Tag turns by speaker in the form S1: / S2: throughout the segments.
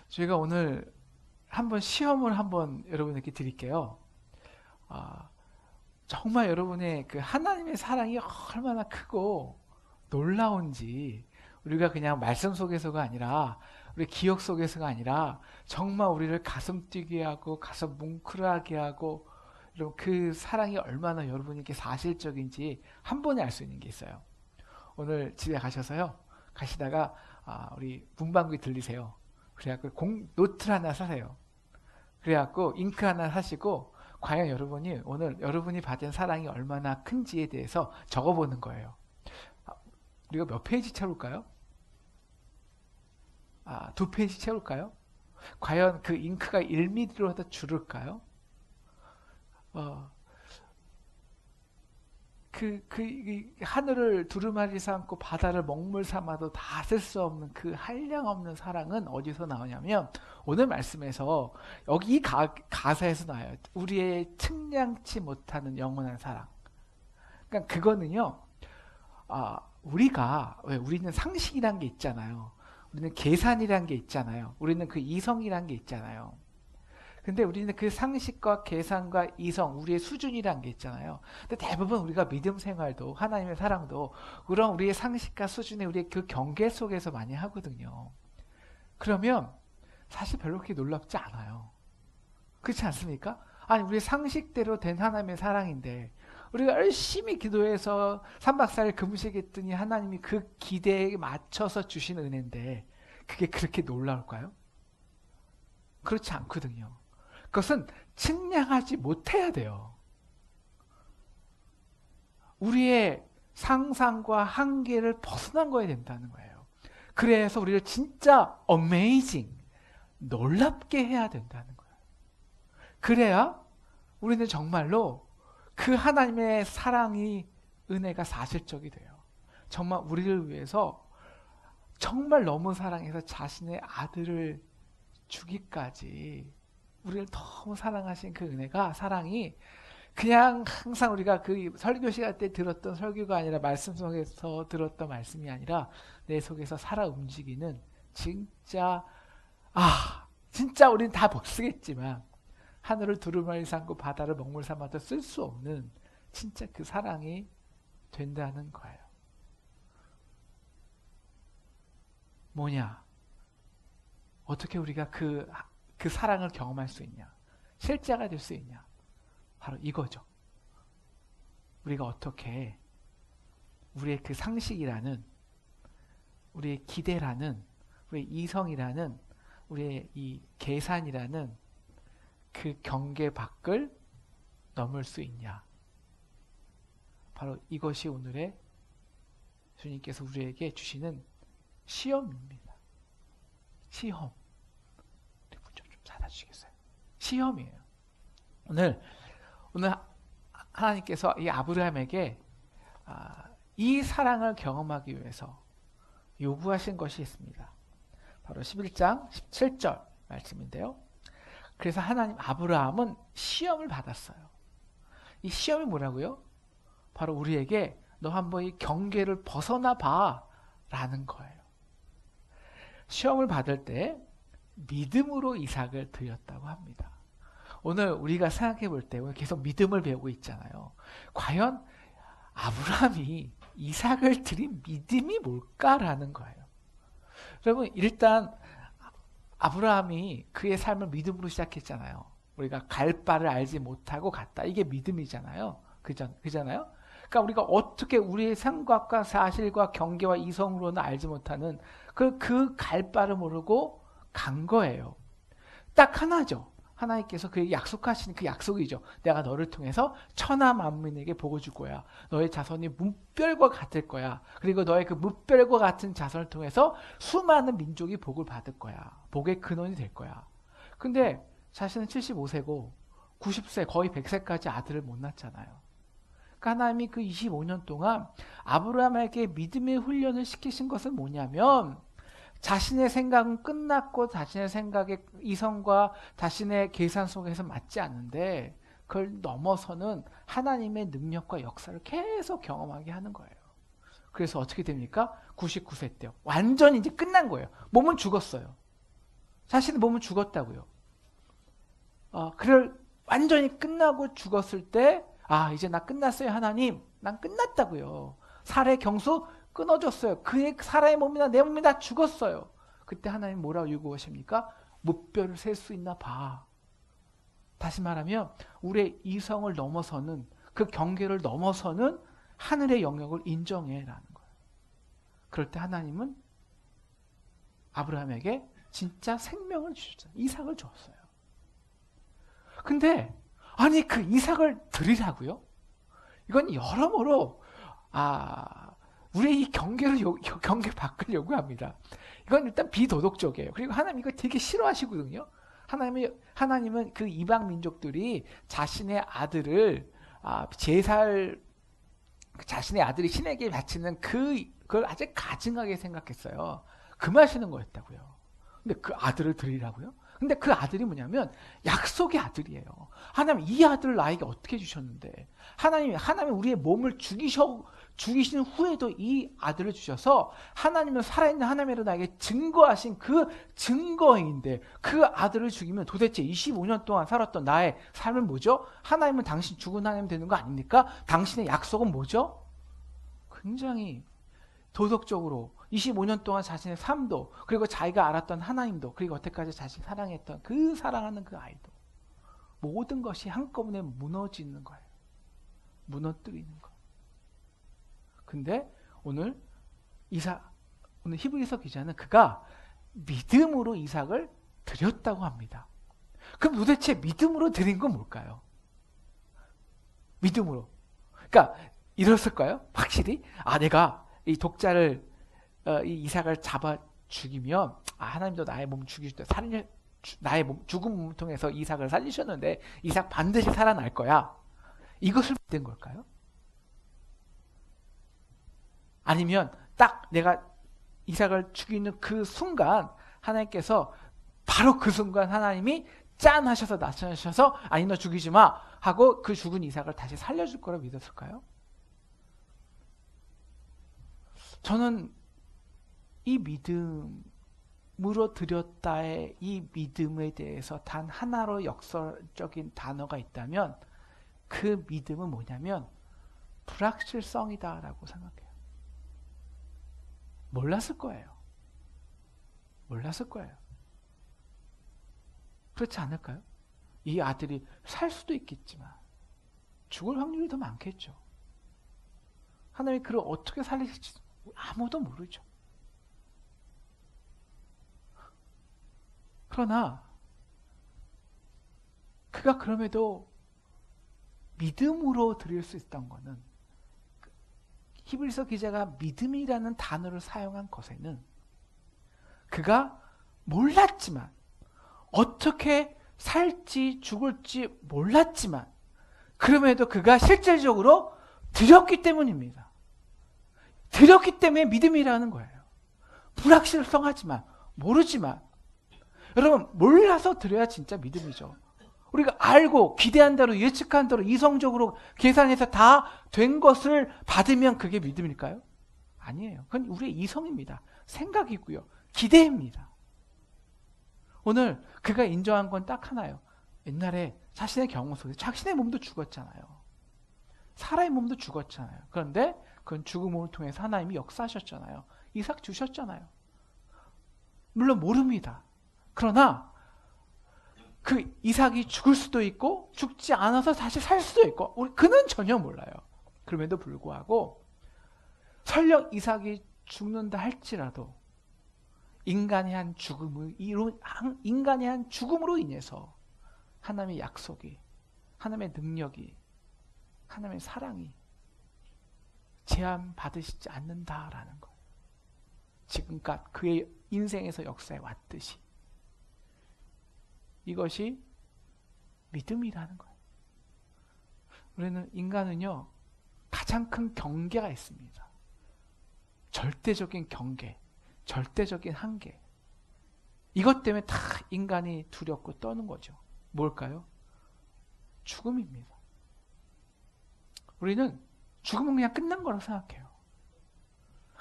S1: 저희가 오늘 한번 시험을 한번 여러분에게 드릴게요. 아, 정말 여러분의 그 하나님의 사랑이 얼마나 크고 놀라운지 우리가 그냥 말씀 속에서가 아니라 우리 기억 속에서가 아니라 정말 우리를 가슴 뛰게 하고 가슴 뭉클하게 하고 여러분 그 사랑이 얼마나 여러분에게 사실적인지 한 번에 알 수 있는 게 있어요. 오늘 집에 가셔서요. 가시다가 우리 문방구에 들리세요. 그래갖고 노트를 하나 사세요. 그래갖고 잉크 하나 사시고 과연 여러분이 오늘 여러분이 받은 사랑이 얼마나 큰지에 대해서 적어보는 거예요. 우리가 몇 페이지 채울까요? 2페이지 채울까요? 과연 그 잉크가 1mm로 더 줄을까요? 하늘을 두루마리 삼고 바다를 먹물 삼아도 다 쓸 수 없는 그 한량 없는 사랑은 어디서 나오냐면 오늘 말씀에서 여기 이 가사에서 나와요. 우리의 측량치 못하는 영원한 사랑. 그러니까 그거는요. 우리는 상식이란 게 있잖아요. 우리는 계산이란 게 있잖아요. 우리는 그 이성이란 게 있잖아요. 근데 우리는 그 상식과 계산과 이성, 우리의 수준이란 게 있잖아요. 근데 대부분 우리가 믿음 생활도 하나님의 사랑도 그런 우리의 상식과 수준의 우리의 그 경계 속에서 많이 하거든요. 그러면 사실 별로 그렇게 놀랍지 않아요. 그렇지 않습니까? 아니 우리의 상식대로 된 하나님의 사랑인데 우리가 열심히 기도해서 3박 4일 금식했더니 하나님이 그 기대에 맞춰서 주신 은혜인데 그게 그렇게 놀라울까요? 그렇지 않거든요. 그것은 측량하지 못해야 돼요. 우리의 상상과 한계를 벗어난 거야 된다는 거예요. 그래서 우리를 진짜 amazing, 놀랍게 해야 된다는 거예요. 그래야 우리는 정말로 그 하나님의 사랑이 은혜가 사실적이 돼요. 정말 우리를 위해서 정말 너무 사랑해서 자신의 아들을 주기까지 우리를 너무 사랑하신 그 은혜가 사랑이 그냥 항상 우리가 그 설교 시간 때 들었던 설교가 아니라 말씀 속에서 들었던 말씀이 아니라 내 속에서 살아 움직이는 진짜 진짜 우리는 다 못 쓰겠지만 하늘을 두루마리 삼고 바다를 먹물 삼아도 쓸 수 없는 진짜 그 사랑이 된다는 거예요. 뭐냐? 어떻게 우리가 그 사랑을 경험할 수 있냐? 실제가 될 수 있냐? 바로 이거죠. 우리가 어떻게 우리의 그 상식이라는 우리의 기대라는 우리의 이성이라는 우리의 이 계산이라는 그 경계 밖을 넘을 수 있냐? 바로 이것이 오늘의 주님께서 우리에게 주시는 시험입니다. 시험. 좀 닫아주시겠어요? 시험이에요. 오늘 하나님께서 이 아브라함에게 이 사랑을 경험하기 위해서 요구하신 것이 있습니다. 바로 11장 17절 말씀인데요. 그래서 아브라함은 시험을 받았어요. 이 시험이 뭐라고요? 바로 우리에게 너 한번 이 경계를 벗어나 봐 라는 거예요. 시험을 받을 때 믿음으로 이삭을 드렸다고 합니다. 오늘 우리가 생각해 볼 때 오늘 계속 믿음을 배우고 있잖아요. 과연 아브라함이 이삭을 드린 믿음이 뭘까라는 거예요. 여러분 일단 아브라함이 그의 삶을 믿음으로 시작했잖아요. 우리가 갈 바를 알지 못하고 갔다. 이게 믿음이잖아요. 그잖아요. 그러니까 우리가 어떻게 우리의 생각과 사실과 경계와 이성으로는 알지 못하는 그 갈 바를 모르고 간 거예요. 딱 하나죠. 하나님께서 그 약속하신 그 약속이죠. 내가 너를 통해서 천하 만민에게 복을 줄 거야. 너의 자손이 물별과 같을 거야. 그리고 너의 그 물별과 같은 자손을 통해서 수많은 민족이 복을 받을 거야. 복의 근원이 될 거야. 근데 자신은 75세고 90세 거의 100세까지 아들을 못 낳잖아요. 그러니까 하나님이 그 25년 동안 아브라함에게 믿음의 훈련을 시키신 것은 뭐냐면 자신의 생각은 끝났고 자신의 생각의 이성과 자신의 계산 속에서 맞지 않는데 그걸 넘어서는 하나님의 능력과 역사를 계속 경험하게 하는 거예요. 그래서 어떻게 됩니까? 99세 때 완전히 이제 끝난 거예요. 몸은 죽었어요. 자신의 몸은 죽었다고요. 그를 완전히 끝나고 죽었을 때, 이제 나 끝났어요, 하나님. 난 끝났다고요. 살해 경수 끊어졌어요. 그의 살아의 몸이나 내 몸이 다 죽었어요. 그때 하나님 뭐라고 요구하십니까? 무뼈를 셀 수 있나 봐. 다시 말하면 우리의 이성을 넘어서는, 그 경계를 넘어서는 하늘의 영역을 인정해라는 거예요. 그럴 때 하나님은 아브라함에게 진짜 생명을 주셨잖아요. 이삭을 줬어요. 근데 아니 그 이삭을 드리라고요? 이건 여러모로 우리의 이 경계 밖을 요구합니다. 이건 일단 비도덕적이에요. 그리고 하나님 이거 되게 싫어하시거든요. 하나님은 그 이방 민족들이 자신의 아들을 자신의 아들이 신에게 바치는 그걸 아주 가증하게 생각했어요. 금하시는 거였다고요. 근데 그 아들을 드리라고요? 근데 그 아들이 뭐냐면 약속의 아들이에요. 하나님 이 아들을 나에게 어떻게 주셨는데, 하나님 우리의 몸을 죽이신 후에도 이 아들을 주셔서 하나님은 살아있는 하나님으로 나에게 증거하신 그 증거인데, 그 아들을 죽이면 도대체 25년 동안 살았던 나의 삶은 뭐죠? 하나님은 당신 죽은 하나님 되는 거 아닙니까? 당신의 약속은 뭐죠? 굉장히 도덕적으로 25년 동안 자신의 삶도, 그리고 자기가 알았던 하나님도, 그리고 여태까지 자신이 사랑했던 그 사랑하는 그 아이도, 모든 것이 한꺼번에 무너지는 거예요. 무너뜨리는 거. 근데 오늘 히브리서 기자는 그가 믿음으로 이삭을 드렸다고 합니다. 그럼 도대체 믿음으로 드린 건 뭘까요? 믿음으로. 그러니까 이랬을까요? 확실히? 내가 이 독자를 이 이삭을 잡아 죽이면 하나님도 나의 몸 죽이실 때 나의 죽은 몸을 통해서 이삭을 살리셨는데 이삭 반드시 살아날 거야. 이것을 믿은 걸까요? 아니면 딱 내가 이삭을 죽이는 그 순간 하나님께서 바로 그 순간 하나님이 짠 하셔서 나타나셔서 아니 너 죽이지 마 하고 그 죽은 이삭을 다시 살려줄 거라 믿었을까요? 저는 이 믿음으로 드렸다의 이 믿음에 대해서 단 하나로 역설적인 단어가 있다면 그 믿음은 뭐냐면 불확실성이다라고 생각해요. 몰랐을 거예요. 그렇지 않을까요? 이 아들이 살 수도 있겠지만 죽을 확률이 더 많겠죠. 하나님이 그를 어떻게 살리실지 아무도 모르죠. 그러나 그가 그럼에도 믿음으로 드릴 수 있었던 것은, 히브리서 기자가 믿음이라는 단어를 사용한 것에는 그가 몰랐지만, 어떻게 살지 죽을지 몰랐지만 그럼에도 그가 실질적으로 드렸기 때문입니다. 드렸기 때문에 믿음이라는 거예요. 불확실성하지만, 모르지만, 여러분 몰라서 드려야 진짜 믿음이죠. 우리가 알고 기대한 대로 예측한 대로 이성적으로 계산해서 다 된 것을 받으면 그게 믿음일까요? 아니에요. 그건 우리의 이성입니다. 생각이고요. 기대입니다. 오늘 그가 인정한 건 딱 하나예요. 옛날에 자신의 경험 속에서 자신의 몸도 죽었잖아요. 사람의 몸도 죽었잖아요. 그런데 그건 죽음을 통해서 하나님이 역사하셨잖아요. 이삭 주셨잖아요. 물론 모릅니다. 그러나 그 이삭이 죽을 수도 있고 죽지 않아서 다시 살 수도 있고 그는 전혀 몰라요. 그럼에도 불구하고 설령 이삭이 죽는다 할지라도 인간의 한 죽음으로 인해서 하나님의 약속이, 하나님의 능력이, 하나님의 사랑이 제한받으시지 않는다라는 거예요. 지금껏 그의 인생에서 역사해 왔듯이. 이것이 믿음이라는 거예요. 우리는 인간은요 가장 큰 경계가 있습니다. 절대적인 경계, 절대적인 한계. 이것 때문에 다 인간이 두렵고 떠는 거죠. 뭘까요? 죽음입니다. 우리는 죽음은 그냥 끝난 거라고 생각해요.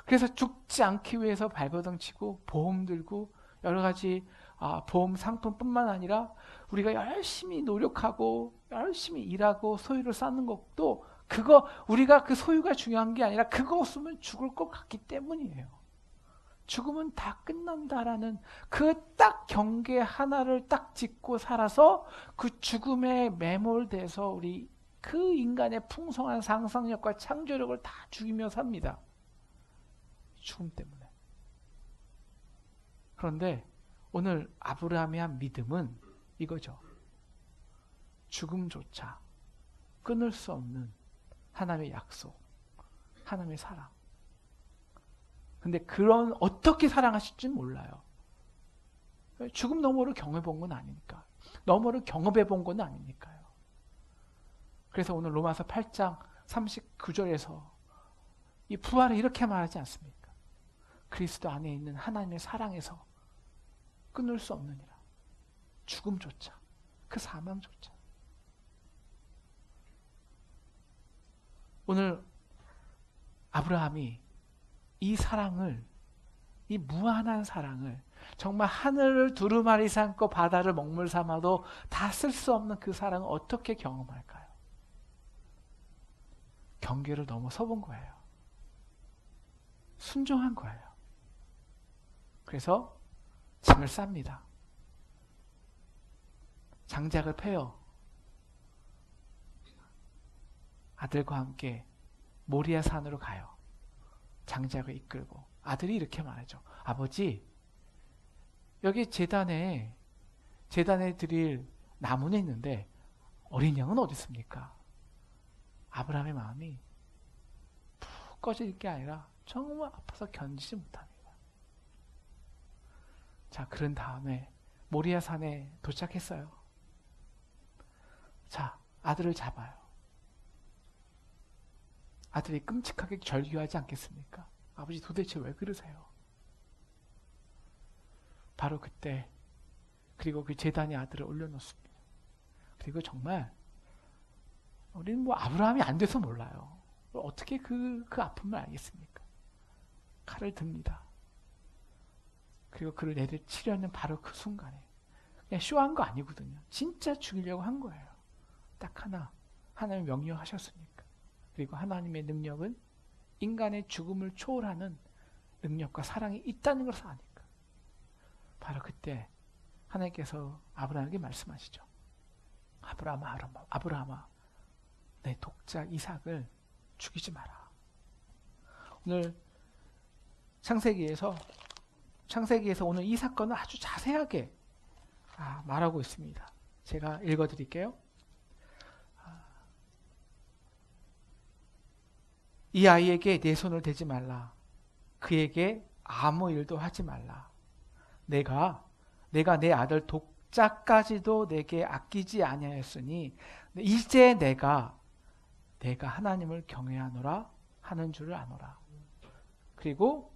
S1: 그래서 죽지 않기 위해서 발버둥 치고 보험 들고 여러 가지 보험 상품뿐만 아니라 우리가 열심히 노력하고 열심히 일하고 소유를 쌓는 것도 우리가 그 소유가 중요한 게 아니라 그거 없으면 죽을 것 같기 때문이에요. 죽음은 다 끝난다라는 그 딱 경계 하나를 딱 짚고 살아서 그 죽음에 매몰돼서 우리 그 인간의 풍성한 상상력과 창조력을 다 죽이며 삽니다. 죽음 때문에. 그런데 오늘 아브라함이 한 믿음은 이거죠. 죽음조차 끊을 수 없는 하나님의 약속, 하나님의 사랑. 근데 어떻게 사랑하실지는 몰라요. 죽음 너머를 경험해 본 건 아니니까. 너머를 경험해 본 건 아니니까요. 그래서 오늘 로마서 8장 39절에서 이 부활을 이렇게 말하지 않습니까? 그리스도 안에 있는 하나님의 사랑에서 끊을 수 없느니라. 죽음조차, 그 사망조차. 오늘 아브라함이 이 사랑을, 이 무한한 사랑을 정말 하늘을 두루마리 삼고 바다를 먹물 삼아도 다 쓸 수 없는 그 사랑을 어떻게 경험할까요? 경계를 넘어서 본 거예요. 순종한 거예요. 그래서 짐을 쌉니다. 장작을 패요. 아들과 함께 모리아 산으로 가요. 장작을 이끌고. 아들이 이렇게 말하죠. 아버지, 여기 재단에 드릴 나무는 있는데 어린 양은 어디 있습니까? 아브라함의 마음이 푹 꺼질 게 아니라 정말 아파서 견디지 못합니다. 자, 그런 다음에 모리아 산에 도착했어요. 자, 아들을 잡아요. 아들이 끔찍하게 절규하지 않겠습니까? 아버지 도대체 왜 그러세요? 바로 그때 그리고 그 제단에 아들을 올려놓습니다. 그리고 정말 우리는 아브라함이 안 돼서 몰라요. 어떻게 그 아픔을 알겠습니까? 칼을 듭니다. 그리고 그를 내리치려는 바로 그 순간에 그냥 쇼한 거 아니거든요. 진짜 죽이려고 한 거예요. 딱 하나, 하나님이 명령하셨으니까. 그리고 하나님의 능력은 인간의 죽음을 초월하는 능력과 사랑이 있다는 것을 아니까. 바로 그때 하나님께서 아브라함에게 말씀하시죠. 아브라함아, 내 독자 이삭을 죽이지 마라. 오늘 창세기에서 오늘 이 사건을 아주 자세하게 말하고 있습니다. 제가 읽어드릴게요. 이 아이에게 내 손을 대지 말라. 그에게 아무 일도 하지 말라. 내가 내 아들 독자까지도 내게 아끼지 아니하였으니 이제 내가 하나님을 경외하노라 하는 줄을 아노라. 그리고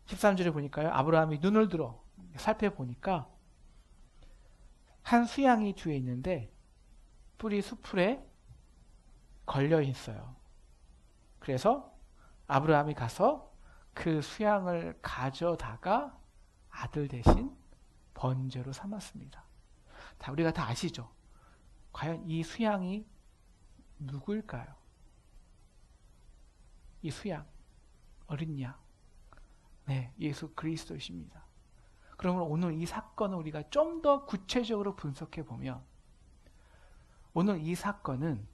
S1: 13절에 보니까요. 아브라함이 눈을 들어 살펴보니까 한 수양이 뒤에 있는데 뿔이 수풀에 걸려 있어요. 그래서 아브라함이 가서 그 수양을 가져다가 아들 대신 번제로 삼았습니다. 우리가 다 아시죠? 과연 이 수양이 누구일까요? 이 수양, 어린 양. 네, 예수 그리스도이십니다. 그러면 오늘 이 사건을 우리가 좀 더 구체적으로 분석해 보면 오늘 이 사건은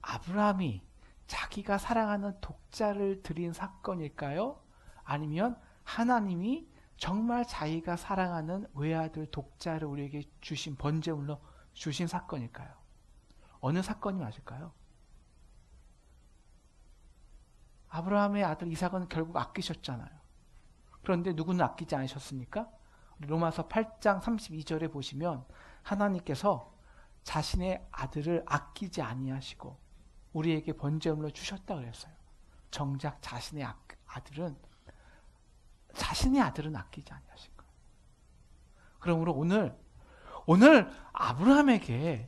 S1: 아브라함이 자기가 사랑하는 독자를 드린 사건일까요? 아니면 하나님이 정말 자기가 사랑하는 외아들 독자를 우리에게 주신 번제물로 주신 사건일까요? 어느 사건이 맞을까요? 아브라함의 아들 이삭은 결국 아끼셨잖아요. 그런데 누구는 아끼지 않으셨습니까? 로마서 8장 32절에 보시면 하나님께서 자신의 아들을 아끼지 아니하시고 우리에게 번제물로 주셨다 그랬어요. 정작 자신의 아들은 아끼지 아니하신 거예요. 그러므로 오늘 아브라함에게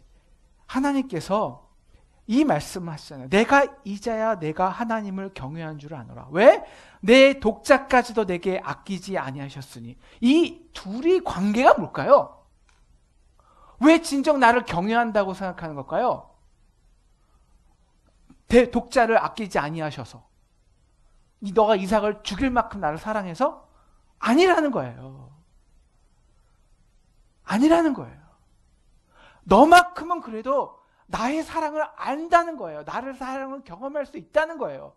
S1: 하나님께서 이 말씀을 하시잖아요. 내가 이제야 내가 하나님을 경외한 줄 아노라. 왜? 내 독자까지도 내게 아끼지 아니하셨으니. 이 둘이 관계가 뭘까요? 왜 진정 나를 경외한다고 생각하는 걸까요? 독자를 아끼지 아니하셔서. 너가 이삭을 죽일 만큼 나를 사랑해서? 아니라는 거예요. 아니라는 거예요. 너만큼은 그래도 나의 사랑을 안다는 거예요. 나를 사랑을 경험할 수 있다는 거예요.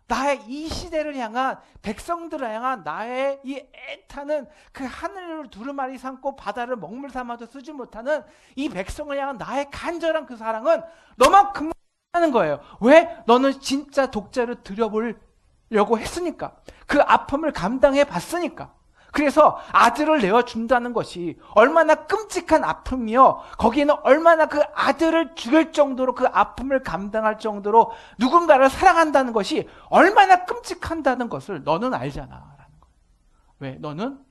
S1: 나의 이 시대를 향한, 백성들을 향한 나의 이 애타는, 그 하늘을 두루마리 삼고 바다를 먹물 삼아도 쓰지 못하는 이 백성을 향한 나의 간절한 그 사랑은 너만큼 하는 거예요. 왜? 너는 진짜 독자를 들여보려고 했으니까. 그 아픔을 감당해 봤으니까. 그래서 아들을 내어준다는 것이 얼마나 끔찍한 아픔이요. 거기에는 얼마나 그 아들을 죽일 정도로 그 아픔을 감당할 정도로 누군가를 사랑한다는 것이 얼마나 끔찍한다는 것을 너는 알잖아. 라는 거예요. 왜? 너는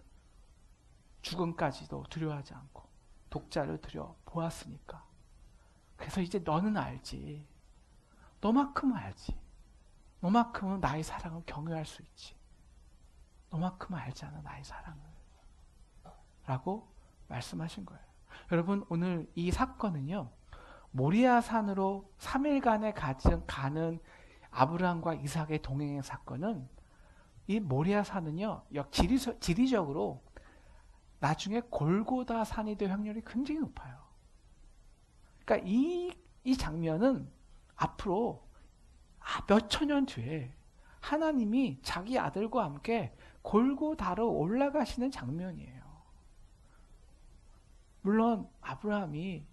S1: 죽음까지도 두려워하지 않고 독자를 들여보았으니까. 그래서 이제 너는 알지. 너만큼은 알지. 너만큼은 나의 사랑을 경외할 수 있지. 너만큼은 알잖아, 나의 사랑을. 라고 말씀하신 거예요. 여러분, 오늘 이 사건은요, 모리아 산으로 3일간에 가는 아브라함과 이삭의 동행의 사건은, 이 모리아 산은요, 지리적으로 나중에 골고다 산이 될 확률이 굉장히 높아요. 그러니까 이 장면은 앞으로 몇천 년 뒤에 하나님이 자기 아들과 함께 골고다로 올라가시는 장면이에요. 물론 아브라함이,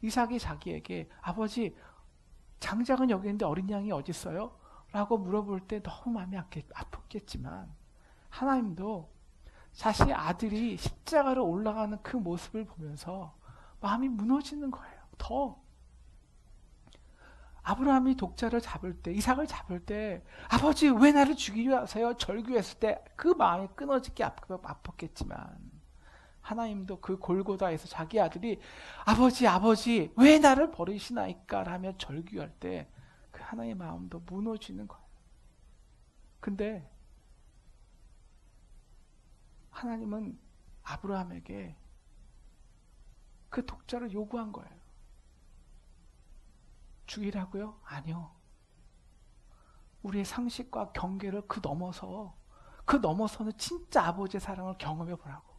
S1: 이삭이 자기에게 아버지 장작은 여기 있는데 어린 양이 어디 있어요? 라고 물어볼 때 너무 마음이 아팠겠지만 하나님도 자신의 아들이 십자가로 올라가는 그 모습을 보면서 마음이 무너지는 거예요. 더 아브라함이 독자를 잡을 때, 이삭을 잡을 때 아버지 왜 나를 죽이려 하세요? 절규했을 때 그 마음이 끊어지게 아팠겠지만 하나님도 그 골고다에서 자기 아들이 아버지 왜 나를 버리시나이까 라며 절규할 때 그 하나님의 마음도 무너지는 거예요. 근데 하나님은 아브라함에게 그 독자를 요구한 거예요. 죽이라고요? 아니요. 우리의 상식과 경계를 그 넘어서는 진짜 아버지의 사랑을 경험해 보라고.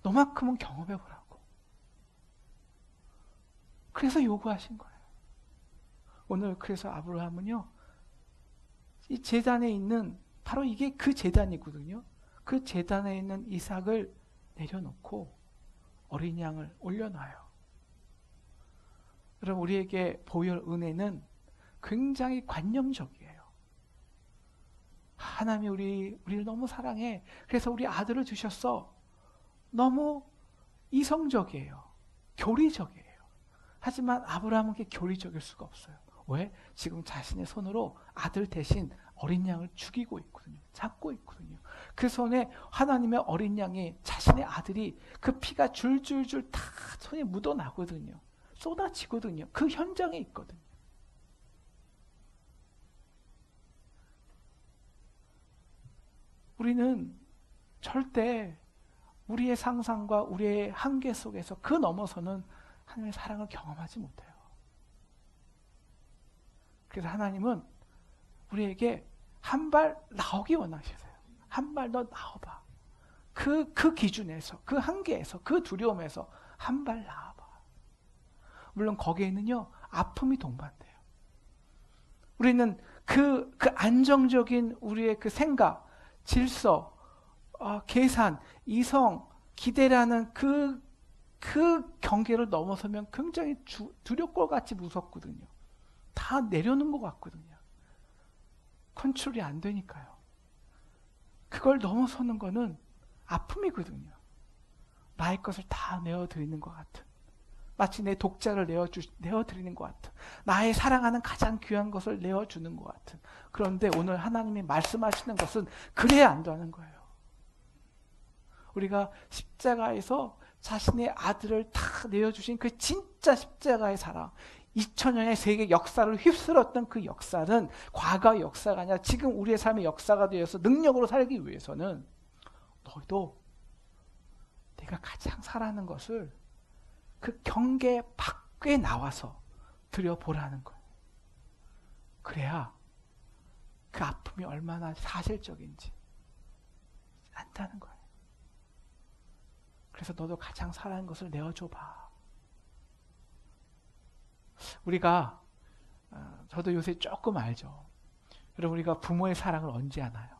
S1: 너만큼은 경험해 보라고. 그래서 요구하신 거예요. 오늘 그래서 아브라함은요, 이 제단에 있는, 바로 이게 그 제단이거든요. 그 제단에 있는 이삭을 내려놓고 어린 양을 올려놔요. 여러분, 우리에게 보일 은혜는 굉장히 관념적이에요. 하나님이 우리를 너무 사랑해. 그래서 우리 아들을 주셨어. 너무 이성적이에요. 교리적이에요. 하지만 아브라함은 그게 교리적일 수가 없어요. 왜? 지금 자신의 손으로 아들 대신 어린 양을 죽이고 있거든요. 잡고 있거든요. 그 손에 하나님의 어린 양이, 자신의 아들이 그 피가 줄줄줄 다 손에 묻어나거든요. 쏟아지거든요. 그 현장에 있거든요. 우리는 절대 우리의 상상과 우리의 한계 속에서 그 넘어서는 하나님의 사랑을 경험하지 못해요. 그래서 하나님은 우리에게 한 발 나오기 원하시세요. 한 발 더 나와봐. 그 기준에서, 그 한계에서, 그 두려움에서 한 발 나와봐. 물론 거기에는요, 아픔이 동반돼요. 우리는 그 안정적인 우리의 그 생각, 질서, 계산, 이성, 기대라는 그 경계를 넘어서면 굉장히 두려울 것 같이 무섭거든요. 다 내려놓은 것 같거든요. 컨트롤이 안 되니까요. 그걸 넘어서는 거는 아픔이거든요. 나의 것을 다 내어드리는 것 같은, 마치 내 독자를 내어드리는 것 같은, 나의 사랑하는 가장 귀한 것을 내어주는 것 같은. 그런데 오늘 하나님이 말씀하시는 것은 그래야 안 되는 거예요. 우리가 십자가에서 자신의 아들을 다 내어주신 그 진짜 십자가의 사랑, 2000년의 세계 역사를 휩쓸었던 그 역사는 과거의 역사가 아니라 지금 우리의 삶의 역사가 되어서 능력으로 살기 위해서는 너희도 내가 가장 사랑하는 것을 그 경계 밖에 나와서 드려보라는 거예요. 그래야 그 아픔이 얼마나 사실적인지 안다는 거예요. 그래서 너도 가장 사랑하는 것을 내어줘봐. 우리가 저도 요새 조금 알죠. 여러분, 우리가 부모의 사랑을 언제 하나요?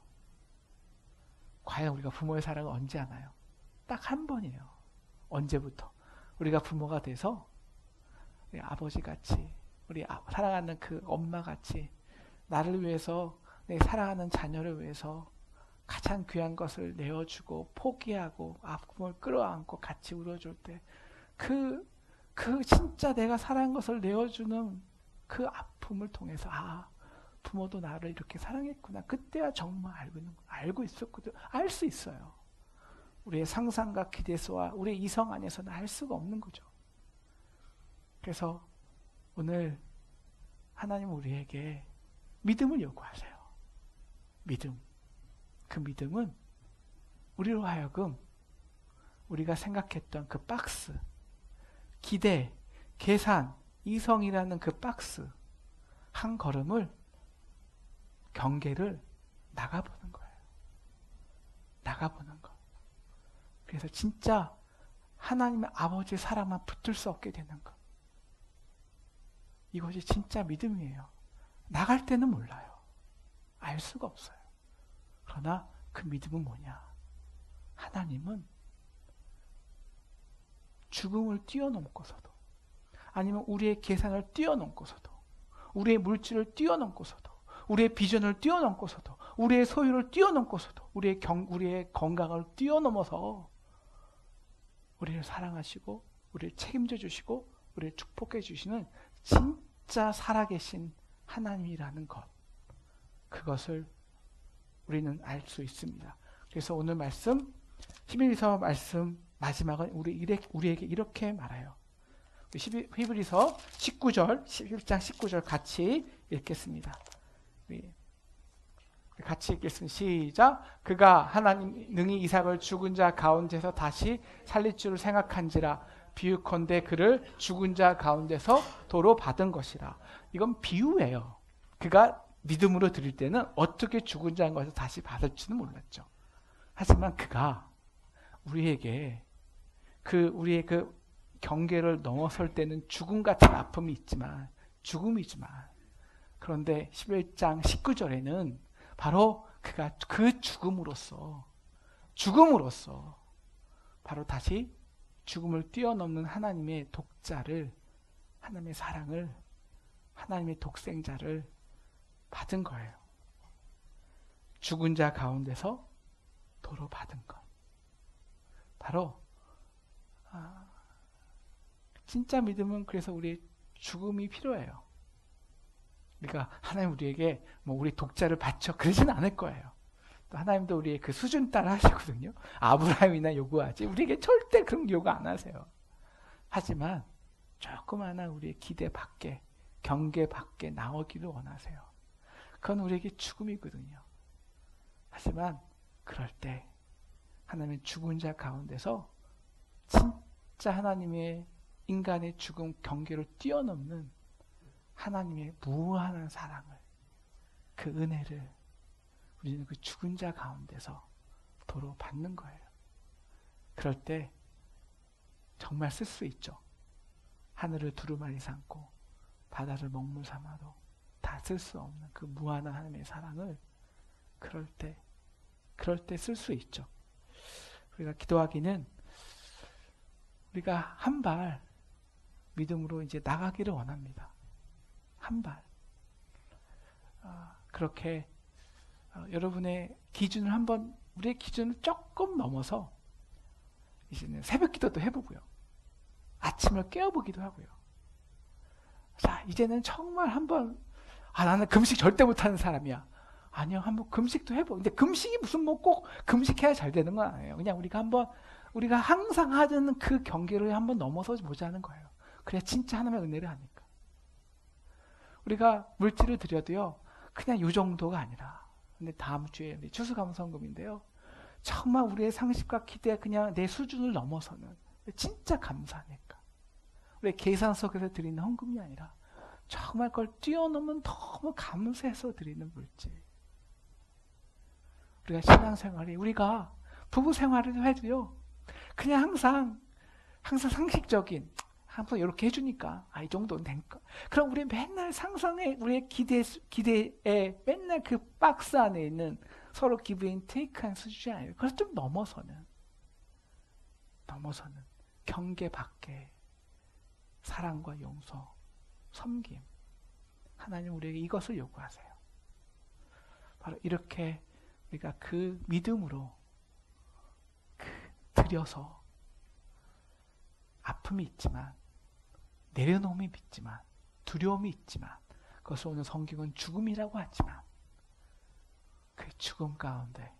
S1: 과연 우리가 부모의 사랑을 언제 하나요? 딱 한 번이에요. 언제부터? 우리가 부모가 돼서 우리 아버지같이, 우리 사랑하는 그 엄마같이 나를 위해서, 내 사랑하는 자녀를 위해서 가장 귀한 것을 내어주고 포기하고 아픔을 끌어안고 같이 울어줄 때 그 진짜 내가 사랑한 것을 내어주는 그 아픔을 통해서 부모도 나를 이렇게 사랑했구나. 그때야 정말 알고 있었거든. 알 수 있어요. 우리의 상상과 기대서와 우리의 이성 안에서는 알 수가 없는 거죠. 그래서 오늘 하나님 우리에게 믿음을 요구하세요. 믿음. 그 믿음은 우리로 하여금 우리가 생각했던 그 박스, 기대, 계산, 이성이라는 그 박스 한 걸음을, 경계를 나가보는 거예요. 나가보는 거. 그래서 진짜 하나님의 아버지의 사랑만 붙들 수 없게 되는 것. 이것이 진짜 믿음이에요. 나갈 때는 몰라요. 알 수가 없어요. 그러나 그 믿음은 뭐냐? 하나님은 죽음을 뛰어넘고서도, 아니면 우리의 계산을 뛰어넘고서도, 우리의 물질을 뛰어넘고서도, 우리의 비전을 뛰어넘고서도, 우리의 소유를 뛰어넘고서도, 우리의 건강을 뛰어넘어서 우리를 사랑하시고 우리를 책임져 주시고 우리를 축복해 주시는 진짜 살아계신 하나님이라는 것, 그것을 우리는 알 수 있습니다. 그래서 오늘 말씀, 히브리서 말씀 마지막은 우리에게 이렇게 말해요. 히브리서 19절, 11장 19절 같이 읽겠습니다. 같이 읽겠습니다. 시작. 그가 하나님 능히 이삭을 죽은 자 가운데서 다시 살릴 줄을 생각한지라. 비유컨대 그를 죽은 자 가운데서 도로 받은 것이라. 이건 비유예요. 그가 믿음으로 드릴 때는 어떻게 죽은 자인 것을 다시 받을지는 몰랐죠. 하지만 그가 우리에게 우리의 그 경계를 넘어설 때는 죽음 같은 아픔이 있지만, 죽음이지만, 그런데 11장 19절에는 바로 그가 그 죽음으로써 바로 다시 죽음을 뛰어넘는 하나님의 독자를, 하나님의 사랑을, 하나님의 독생자를 받은 거예요. 죽은 자 가운데서 도로 받은 것. 바로 진짜 믿음은 그래서 우리의 죽음이 필요해요. 그러니까 하나님 우리에게 우리 독자를 바쳐 그러지는 않을 거예요. 또 하나님도 우리의 그 수준 따라 하시거든요. 아브라함이나 요구하지 우리에게 절대 그런 요구 안 하세요. 하지만 조그마한 우리의 기대 밖에, 경계 밖에 나오기를 원하세요. 그건 우리에게 죽음이거든요. 하지만 그럴 때 하나님의 죽은 자 가운데서 진짜 하나님의 인간의 죽음 경계를 뛰어넘는 하나님의 무한한 사랑을, 그 은혜를 우리는 그 죽은 자 가운데서 도로 받는 거예요. 그럴 때 정말 쓸 수 있죠. 하늘을 두루마리 삼고 바다를 먹물 삼아도 다 쓸 수 없는 그 무한한 하나님의 사랑을 그럴 때 쓸 수 있죠. 우리가 기도하기는 우리가 한 발 믿음으로 이제 나가기를 원합니다. 한 발. 그렇게 여러분의 기준을 한번, 우리의 기준을 조금 넘어서 이제는 새벽 기도도 해보고요. 아침을 깨워보기도 하고요. 자, 이제는 정말 한번, 나는 금식 절대 못하는 사람이야. 아니요, 한번 금식도 해보. 근데 금식이 무슨 꼭 금식해야 잘 되는 건 아니에요. 그냥 우리가 한번 우리가 항상 하는 그 경계를 한번 넘어서 보자는 거예요. 그래야 진짜 하나님의 은혜를 아니까. 우리가 물질을 드려도요, 그냥 이 정도가 아니라, 근데 다음 주에 추수감사헌금인데요, 정말 우리의 상식과 기대, 그냥 내 수준을 넘어서는, 진짜 감사하니까. 우리 계산 속에서 드리는 헌금이 아니라 정말 그걸 뛰어넘는 너무 감사해서 드리는 물질. 우리가 신앙생활이, 우리가 부부생활을 해도요, 그냥 항상 상식적인, 항상 이렇게 해주니까 이 정도는 되니까. 그럼 우리 맨날 상상에, 우리의 기대에 맨날 그 박스 안에 있는 서로 기브인 테이크한 수준이 아니에요. 그래서 좀 넘어서는 경계 밖에 사랑과 용서, 섬김. 하나님 우리에게 이것을 요구하세요. 바로 이렇게 우리가 그 믿음으로 드려서 아픔이 있지만, 내려놓음이 있지만, 두려움이 있지만, 그것을 오늘 성경은 죽음이라고 하지만, 그 죽음 가운데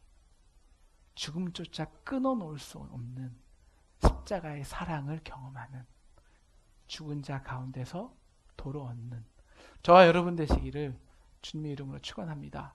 S1: 죽음조차 끊어놓을 수 없는 십자가의 사랑을 경험하는, 죽은 자 가운데서 도로 얻는 저와 여러분 되시기를 주님의 이름으로 축원합니다.